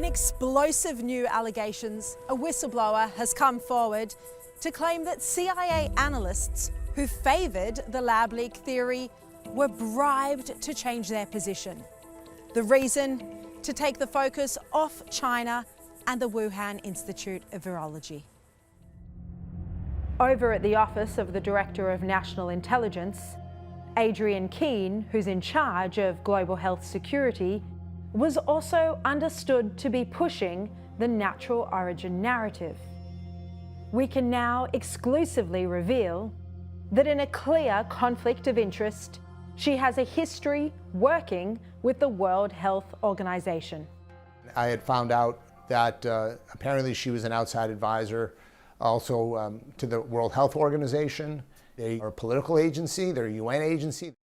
In explosive new allegations, a whistleblower has come forward to claim that CIA analysts who favoured the lab leak theory were bribed to change their position. The reason? To take the focus off China and the Wuhan Institute of Virology. Over at the office of the Director of National Intelligence, Adrian Keane, who's in charge of global health security, was also understood to be pushing the natural origin narrative. We can now exclusively reveal that in a clear conflict of interest, she has a history working with the World Health Organization. I had found out that apparently she was an outside advisor also to the World Health Organization. They are a political agency, they're a UN agency.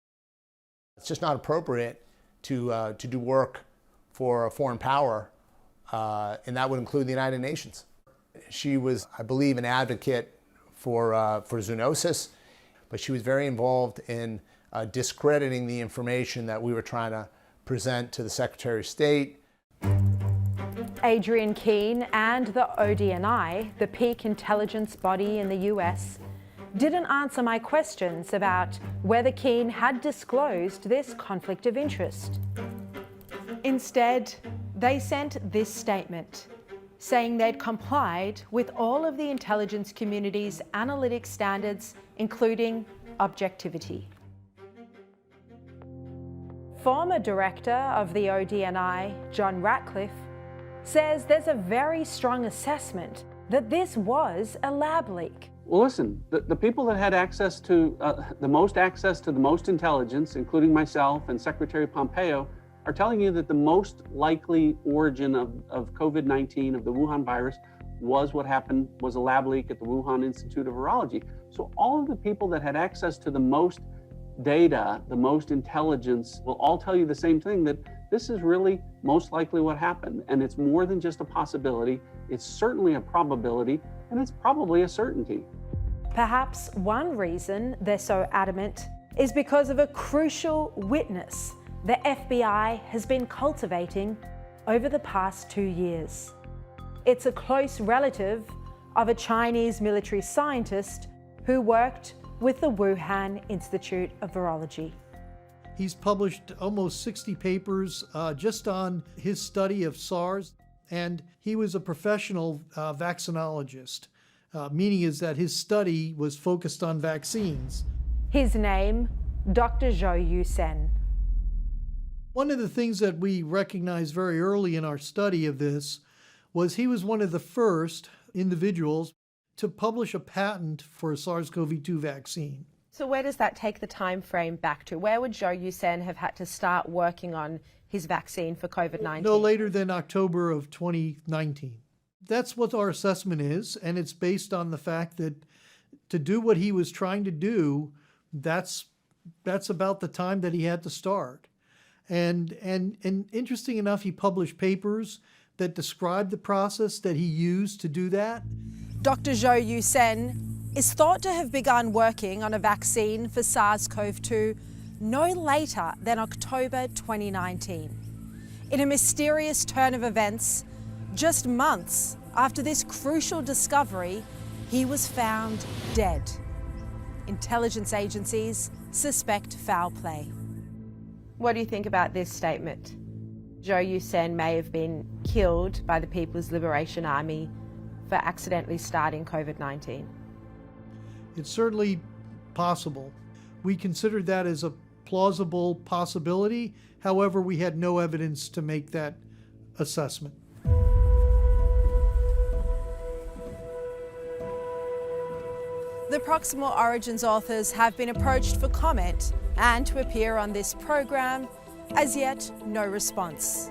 It's just not appropriate to do work for a foreign power, and that would include the United Nations. She was, I believe, an advocate for zoonosis, but she was very involved in discrediting the information that we were trying to present to the Secretary of State. Adrian Keane and the ODNI, the peak intelligence body in the US, didn't answer my questions about whether Keane had disclosed this conflict of interest. Instead, they sent this statement, saying they'd complied with all of the intelligence community's analytic standards, including objectivity. Former director of the ODNI, John Ratcliffe, says there's a very strong assessment that this was a lab leak. Well, listen, the people that had access to the most intelligence, including myself and Secretary Pompeo, are telling you that the most likely origin of COVID-19, of the Wuhan virus, was a lab leak at the Wuhan Institute of Virology. So all of the people that had access to the most data, the most intelligence, will all tell you the same thing, that this is really most likely what happened. And it's more than just a possibility, it's certainly a probability, and it's probably a certainty. Perhaps one reason they're so adamant is because of a crucial witness the FBI has been cultivating over the past 2 years. It's a close relative of a Chinese military scientist who worked with the Wuhan Institute of Virology. He's published almost 60 papers just on his study of SARS, and he was a professional vaccinologist, meaning is that his study was focused on vaccines. His name, Dr. Zhou Yusen. One of the things that we recognized very early in our study of this was he was one of the first individuals to publish a patent for a SARS-CoV-2 vaccine. So where does that take the time frame back to? Where would Zhou Yusen have had to start working on his vaccine for COVID-19? No later than October of 2019. That's what our assessment is, and it's based on the fact that to do what he was trying to do, that's about the time that he had to start. And interesting enough, he published papers that describe the process that he used to do that. Dr. Zhou Yusen is thought to have begun working on a vaccine for SARS-CoV-2 no later than October 2019. In a mysterious turn of events, just months after this crucial discovery, he was found dead. Intelligence agencies suspect foul play. What do you think about this statement? Zhou Yusen may have been killed by the People's Liberation Army for accidentally starting COVID-19. It's certainly possible. We considered that as a plausible possibility. However, we had no evidence to make that assessment. The Proximal Origins authors have been approached for comment and to appear on this program. As yet, no response.